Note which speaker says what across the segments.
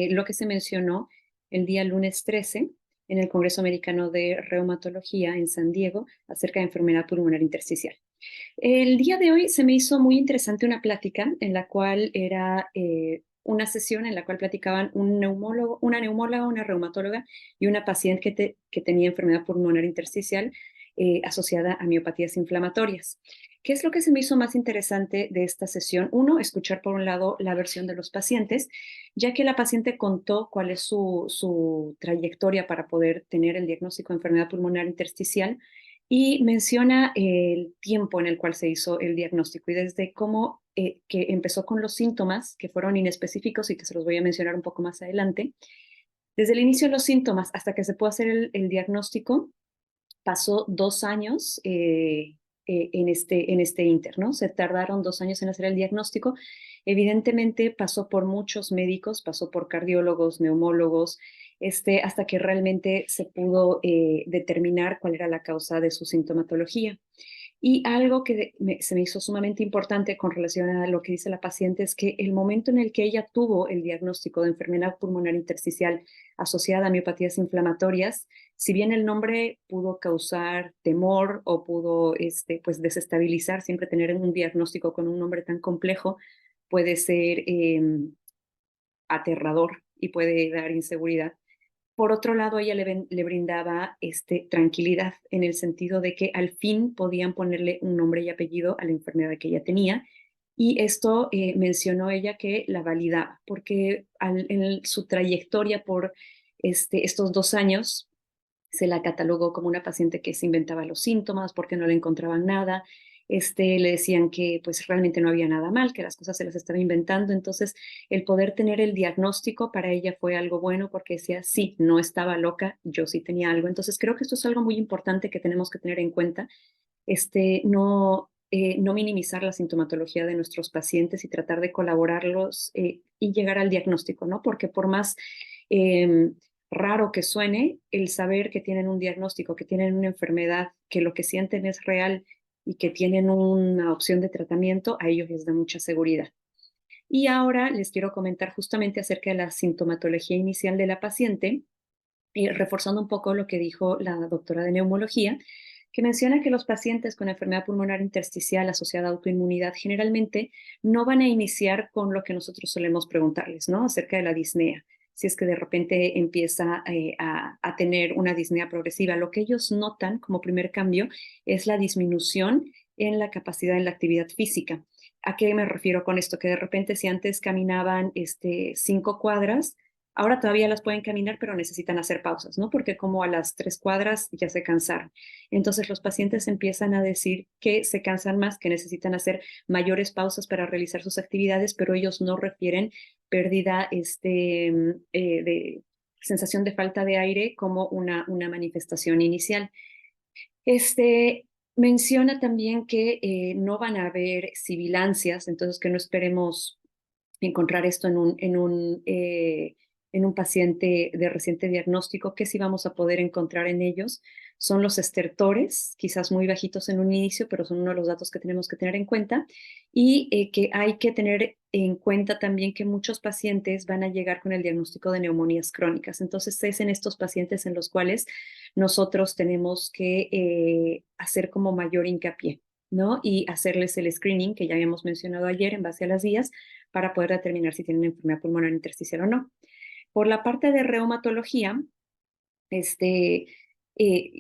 Speaker 1: Lo que se mencionó el día lunes 13 en el Congreso Americano de Reumatología en San Diego acerca de enfermedad pulmonar intersticial. El día de hoy se me hizo muy interesante una plática en la cual era una sesión en la cual platicaban un neumólogo, una neumóloga, una reumatóloga y una paciente que tenía enfermedad pulmonar intersticial asociada a miopatías inflamatorias. ¿Qué es lo que se me hizo más interesante de esta sesión? Uno, escuchar por un lado la versión de los pacientes, ya que la paciente contó cuál es su trayectoria para poder tener el diagnóstico de enfermedad pulmonar intersticial y menciona el tiempo en el cual se hizo el diagnóstico y desde cómo que empezó con los síntomas que fueron inespecíficos y que se los voy a mencionar un poco más adelante. Desde el inicio de los síntomas hasta que se pudo hacer el diagnóstico, pasó 2 años en este inter, ¿no? Se tardaron 2 años en hacer el diagnóstico. Evidentemente pasó por muchos médicos, pasó por cardiólogos, neumólogos, hasta que realmente se pudo determinar cuál era la causa de su sintomatología. Y algo que se me hizo sumamente importante con relación a lo que dice la paciente es que el momento en el que ella tuvo el diagnóstico de enfermedad pulmonar intersticial asociada a miopatías inflamatorias, si bien el nombre pudo causar temor o pudo pues desestabilizar, siempre tener un diagnóstico con un nombre tan complejo puede ser aterrador y puede dar inseguridad. Por otro lado, ella le brindaba tranquilidad en el sentido de que al fin podían ponerle un nombre y apellido a la enfermedad que ella tenía. Y esto mencionó ella que la validaba, porque en su trayectoria por estos 2 años se la catalogó como una paciente que se inventaba los síntomas porque no le encontraban nada. Le decían que pues realmente no había nada mal, que las cosas se las estaba inventando. Entonces, el poder tener el diagnóstico para ella fue algo bueno porque decía, sí, no estaba loca, yo sí tenía algo. Entonces, creo que esto es algo muy importante que tenemos que tener en cuenta. No minimizar la sintomatología de nuestros pacientes y tratar de colaborarlos y llegar al diagnóstico, ¿no? Porque por más eh, raro que suene, el saber que tienen un diagnóstico, que tienen una enfermedad, que lo que sienten es real y que tienen una opción de tratamiento, a ellos les da mucha seguridad. Y ahora les quiero comentar justamente acerca de la sintomatología inicial de la paciente, reforzando un poco lo que dijo la doctora de neumología, que menciona que los pacientes con enfermedad pulmonar intersticial asociada a autoinmunidad generalmente no van a iniciar con lo que nosotros solemos preguntarles, ¿no? Acerca de la disnea. Si es que de repente empieza a tener una disnea progresiva, lo que ellos notan como primer cambio es la disminución en la capacidad en la actividad física. ¿A qué me refiero con esto? Que de repente si antes caminaban 5 cuadras, ahora todavía las pueden caminar, pero necesitan hacer pausas, ¿no? Porque como a las 3 cuadras ya se cansaron. Entonces los pacientes empiezan a decir que se cansan más, que necesitan hacer mayores pausas para realizar sus actividades, pero ellos no refieren pérdida de sensación de falta de aire como una manifestación inicial. Este, Menciona también que no van a haber sibilancias, entonces que no esperemos encontrar esto en un paciente de reciente diagnóstico, que sí vamos a poder encontrar en ellos son los estertores, quizás muy bajitos en un inicio, pero son uno de los datos que tenemos que tener en cuenta y que hay que tener en cuenta también que muchos pacientes van a llegar con el diagnóstico de neumonías crónicas. Entonces, es en estos pacientes en los cuales nosotros tenemos que hacer como mayor hincapié, ¿no? Y hacerles el screening que ya habíamos mencionado ayer en base a las guías para poder determinar si tienen enfermedad pulmonar intersticial o no. Por la parte de reumatología,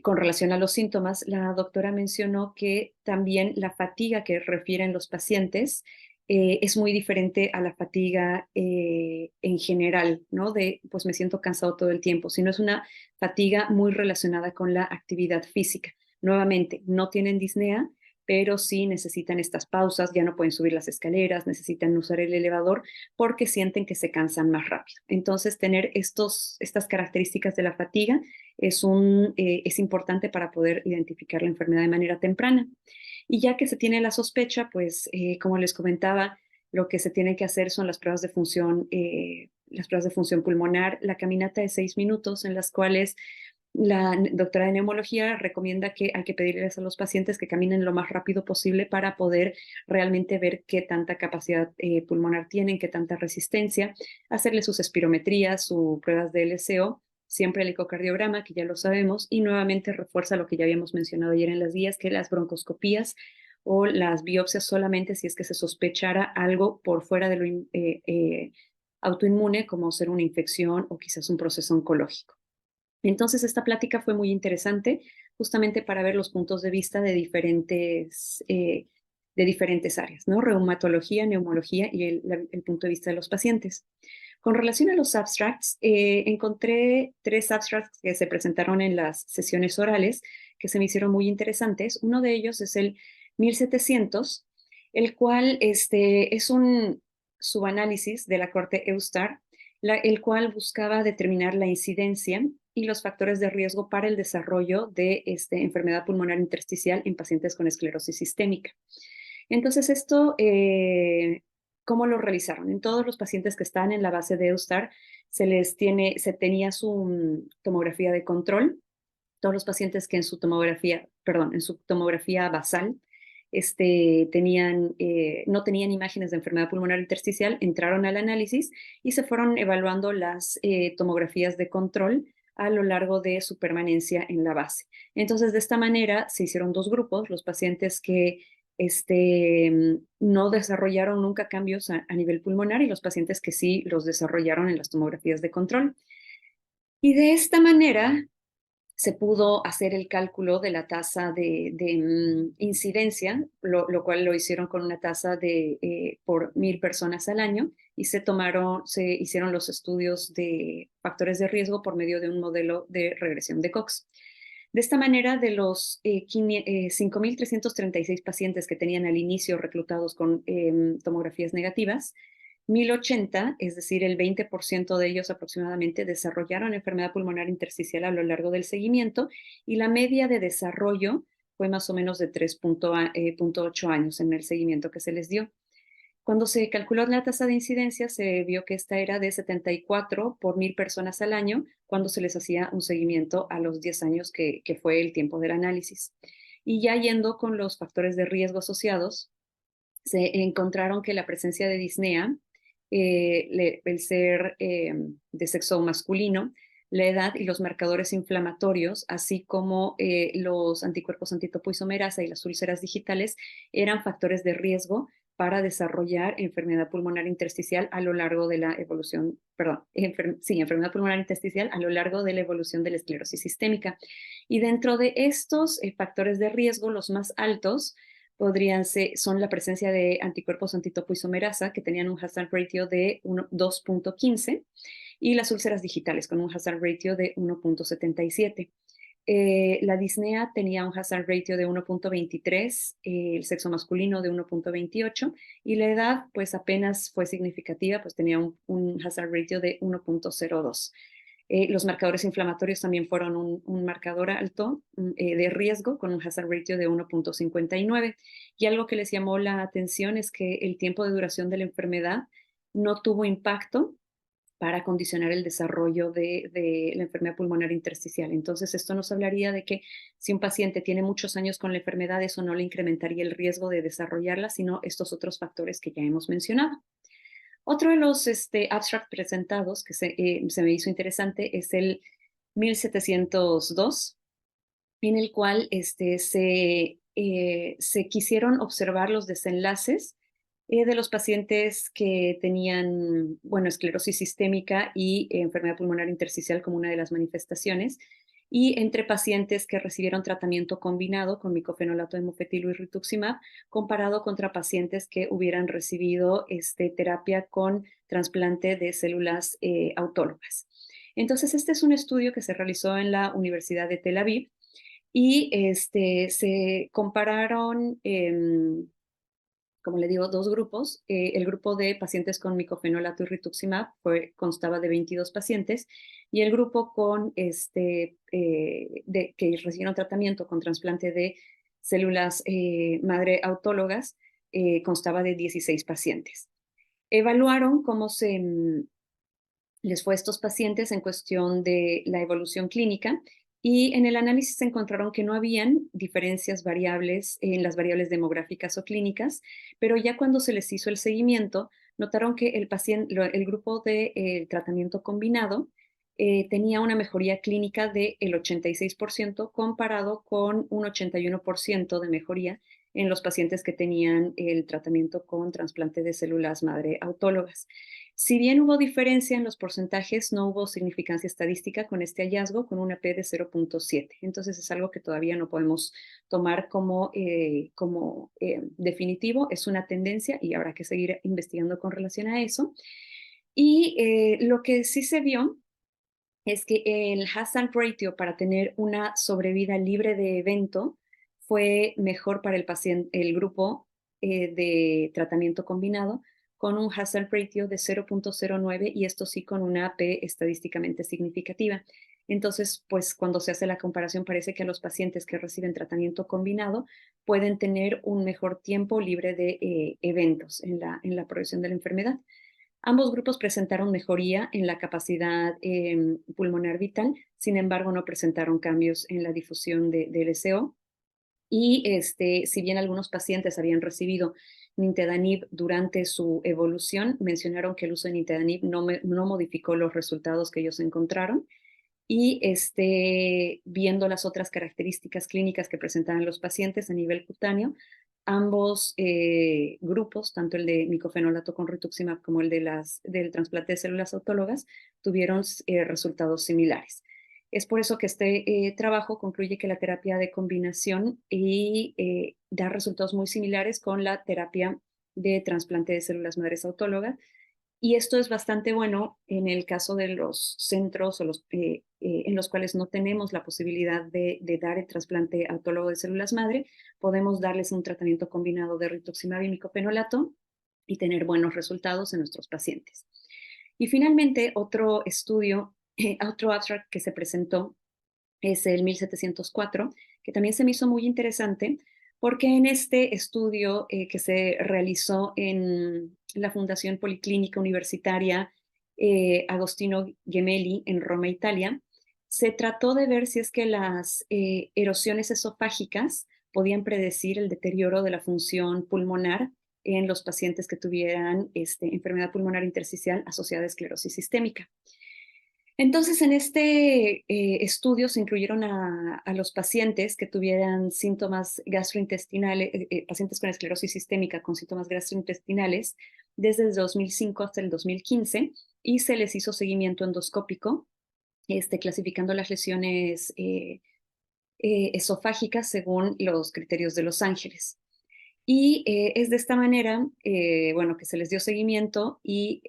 Speaker 1: con relación a los síntomas, la doctora mencionó que también la fatiga que refieren los pacientes es muy diferente a la fatiga en general, ¿no? De, pues me siento cansado todo el tiempo, sino es una fatiga muy relacionada con la actividad física. Nuevamente, no tienen disnea, pero sí necesitan estas pausas, ya no pueden subir las escaleras, necesitan usar el elevador porque sienten que se cansan más rápido. Entonces, tener estas características de la fatiga es importante para poder identificar la enfermedad de manera temprana. Y ya que se tiene la sospecha, pues como les comentaba, lo que se tiene que hacer son las pruebas de función pulmonar, la caminata de 6 minutos en las cuales La doctora de neumología recomienda que hay que pedirles a los pacientes que caminen lo más rápido posible para poder realmente ver qué tanta capacidad pulmonar tienen, qué tanta resistencia, hacerle sus espirometrías, sus pruebas de LCO, siempre el ecocardiograma, que ya lo sabemos, y nuevamente refuerza lo que ya habíamos mencionado ayer en las guías, que las broncoscopías o las biopsias solamente si es que se sospechara algo por fuera de lo autoinmune, como ser una infección o quizás un proceso oncológico. Entonces, esta plática fue muy interesante, justamente para ver los puntos de vista de diferentes áreas, ¿no? Reumatología, neumología y el punto de vista de los pacientes. Con relación a los abstracts, encontré 3 abstracts que se presentaron en las sesiones orales que se me hicieron muy interesantes. Uno de ellos es el 1700, el cual es un subanálisis de la corte EUSTAR, el cual buscaba determinar la incidencia y los factores de riesgo para el desarrollo de enfermedad pulmonar intersticial en pacientes con esclerosis sistémica. Entonces, ¿cómo lo realizaron? En todos los pacientes que están en la base de EUSTAR se tenía su tomografía de control. Todos los pacientes que en su tomografía basal no tenían imágenes de enfermedad pulmonar intersticial, entraron al análisis y se fueron evaluando las tomografías de control a lo largo de su permanencia en la base. Entonces, de esta manera se hicieron 2 grupos, los pacientes que no desarrollaron nunca cambios a nivel pulmonar y los pacientes que sí los desarrollaron en las tomografías de control. Y de esta manera se pudo hacer el cálculo de la tasa de incidencia, lo cual lo hicieron con una tasa por 1,000 personas al año y se hicieron los estudios de factores de riesgo por medio de un modelo de regresión de Cox. De esta manera, de los 5,336 pacientes que tenían al inicio reclutados con tomografías negativas, 1,080, es decir, el 20% de ellos aproximadamente, desarrollaron enfermedad pulmonar intersticial a lo largo del seguimiento y la media de desarrollo fue más o menos de 3,8 años en el seguimiento que se les dio. Cuando se calculó la tasa de incidencia, se vio que esta era de 74 por 1,000 personas al año cuando se les hacía un seguimiento a los 10 años que fue el tiempo del análisis. Y ya yendo con los factores de riesgo asociados, se encontraron que la presencia de disnea, el ser de sexo masculino, la edad y los marcadores inflamatorios, así como los anticuerpos antitopoisomerasa y las úlceras digitales, eran factores de riesgo para desarrollar enfermedad pulmonar intersticial a lo largo de la evolución, perdón, enfermedad pulmonar intersticial a lo largo de la evolución de la esclerosis sistémica. Y dentro de estos factores de riesgo, los más altos son la presencia de anticuerpos antitopoisomerasa que tenían un hazard ratio de 2,15 y las úlceras digitales con un hazard ratio de 1,77. La disnea tenía un hazard ratio de 1,23, el sexo masculino de 1,28 y la edad pues apenas fue significativa, pues tenía un hazard ratio de 1,02. Los marcadores inflamatorios también fueron un marcador alto de riesgo con un hazard ratio de 1,59. Y algo que les llamó la atención es que el tiempo de duración de la enfermedad no tuvo impacto para condicionar el desarrollo de la enfermedad pulmonar intersticial. Entonces, esto nos hablaría de que si un paciente tiene muchos años con la enfermedad, eso no le incrementaría el riesgo de desarrollarla, sino estos otros factores que ya hemos mencionado. Otro de los abstracts presentados que se me hizo interesante es el 1702, en el cual se quisieron observar los desenlaces de los pacientes que tenían, bueno, esclerosis sistémica y enfermedad pulmonar intersticial como una de las manifestaciones, y entre pacientes que recibieron tratamiento combinado con micofenolato de mofetilo y rituximab, comparado contra pacientes que hubieran recibido terapia con trasplante de células autólogas. Entonces, este es un estudio que se realizó en la Universidad de Tel Aviv y se compararon, como le digo, 2 grupos. El grupo de pacientes con micofenolato y rituximab constaba de 22 pacientes y el grupo que recibieron tratamiento con trasplante de células madre autólogas constaba de 16 pacientes. Evaluaron cómo les fue a estos pacientes en cuestión de la evolución clínica Y en el análisis se encontraron que no habían diferencias variables en las variables demográficas o clínicas, pero ya cuando se les hizo el seguimiento, notaron que el grupo de tratamiento combinado tenía una mejoría clínica del 86% comparado con un 81% de mejoría en los pacientes que tenían el tratamiento con trasplante de células madre autólogas. Si bien hubo diferencia en los porcentajes, no hubo significancia estadística con este hallazgo, con una P de 0.7. Entonces es algo que todavía no podemos tomar como definitivo, es una tendencia y habrá que seguir investigando con relación a eso. Y lo que sí se vio es que el hazard ratio para tener una sobrevida libre de evento fue mejor para el paciente, el grupo de tratamiento combinado, con un hazard ratio de 0.09 y esto sí con una P estadísticamente significativa. Entonces, pues cuando se hace la comparación parece que los pacientes que reciben tratamiento combinado pueden tener un mejor tiempo libre de eventos en la progresión de la enfermedad. Ambos grupos presentaron mejoría en la capacidad pulmonar vital, sin embargo no presentaron cambios en la difusión del SO. Y si bien algunos pacientes habían recibido nintedanib durante su evolución, mencionaron que el uso de nintedanib no modificó los resultados que ellos encontraron. Y viendo las otras características clínicas que presentaban los pacientes a nivel cutáneo, ambos grupos, tanto el de micofenolato con rituximab como el del trasplante de células autólogas, tuvieron resultados similares. Es por eso que este trabajo concluye que la terapia de combinación da resultados muy similares con la terapia de trasplante de células madres autólogas, y esto es bastante bueno en el caso de los centros en los cuales no tenemos la posibilidad de dar el trasplante autólogo de células madre. Podemos darles un tratamiento combinado de rituximab y micofenolato y tener buenos resultados en nuestros pacientes. Y finalmente, otro estudio, otro abstract que se presentó es el 1704, que también se me hizo muy interesante porque en este estudio que se realizó en la Fundación Policlínica Universitaria Agostino Gemelli en Roma, Italia, se trató de ver si es que las erosiones esofágicas podían predecir el deterioro de la función pulmonar en los pacientes que tuvieran enfermedad pulmonar intersticial asociada a esclerosis sistémica. Entonces, en este estudio se incluyeron a los pacientes que tuvieran síntomas gastrointestinales, pacientes con esclerosis sistémica con síntomas gastrointestinales, desde el 2005 hasta el 2015, y se les hizo seguimiento endoscópico, clasificando las lesiones esofágicas según los criterios de Los Ángeles. Y es de esta manera, bueno, que se les dio seguimiento y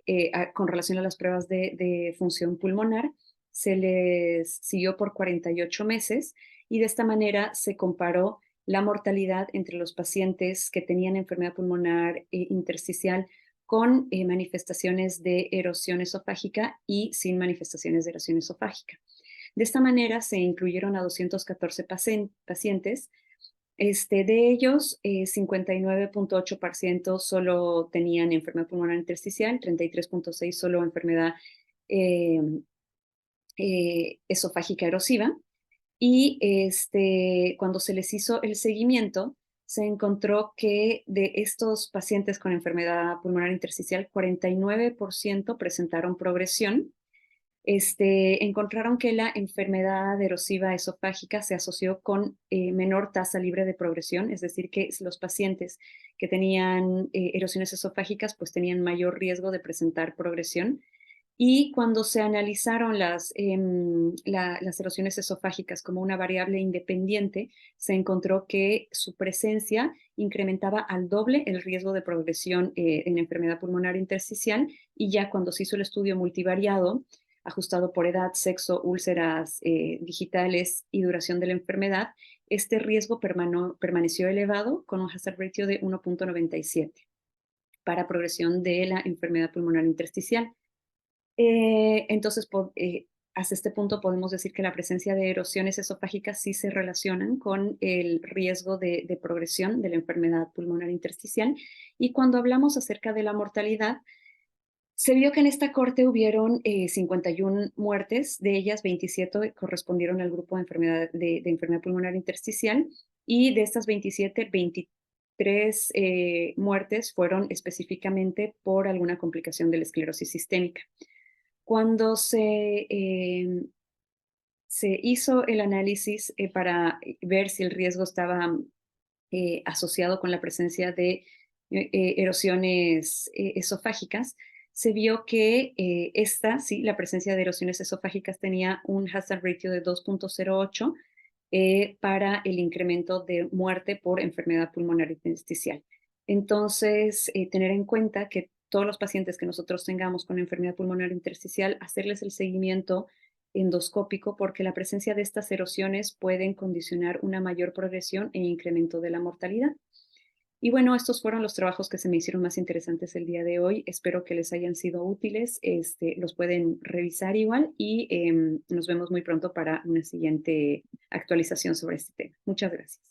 Speaker 1: con relación a las pruebas de función pulmonar, se les siguió por 48 meses y de esta manera se comparó la mortalidad entre los pacientes que tenían enfermedad pulmonar intersticial con manifestaciones de erosión esofágica y sin manifestaciones de erosión esofágica. De esta manera se incluyeron a 214 pacientes. De ellos, 59.8% solo tenían enfermedad pulmonar intersticial, 33.6% solo enfermedad eh, esofágica erosiva. Y cuando se les hizo el seguimiento, se encontró que de estos pacientes con enfermedad pulmonar intersticial, 49% presentaron progresión. Encontraron que la enfermedad erosiva esofágica se asoció con menor tasa libre de progresión, es decir, que los pacientes que tenían erosiones esofágicas pues tenían mayor riesgo de presentar progresión. Y cuando se analizaron las erosiones esofágicas como una variable independiente, se encontró que su presencia incrementaba al doble el riesgo de progresión en enfermedad pulmonar intersticial, y ya cuando se hizo el estudio multivariado, ajustado por edad, sexo, úlceras digitales y duración de la enfermedad, este riesgo permaneció elevado con un hazard ratio de 1.97 para progresión de la enfermedad pulmonar intersticial. Entonces, hasta este punto podemos decir que la presencia de erosiones esofágicas sí se relacionan con el riesgo de progresión de la enfermedad pulmonar intersticial. Y cuando hablamos acerca de la mortalidad, Se vio que en esta corte hubieron 51 muertes, de ellas 27 correspondieron al grupo de enfermedad pulmonar intersticial, y de estas 27, 23 muertes fueron específicamente por alguna complicación de la esclerosis sistémica. Cuando se hizo el análisis para ver si el riesgo estaba asociado con la presencia de erosiones esofágicas, se vio que sí, la presencia de erosiones esofágicas tenía un hazard ratio de 2.08 para el incremento de muerte por enfermedad pulmonar intersticial. Entonces, tener en cuenta que todos los pacientes que nosotros tengamos con enfermedad pulmonar intersticial, hacerles el seguimiento endoscópico, porque la presencia de estas erosiones pueden condicionar una mayor progresión e incremento de la mortalidad. Y bueno, estos fueron los trabajos que se me hicieron más interesantes el día de hoy. Espero que les hayan sido útiles. Los pueden revisar igual y nos vemos muy pronto para una siguiente actualización sobre este tema. Muchas gracias.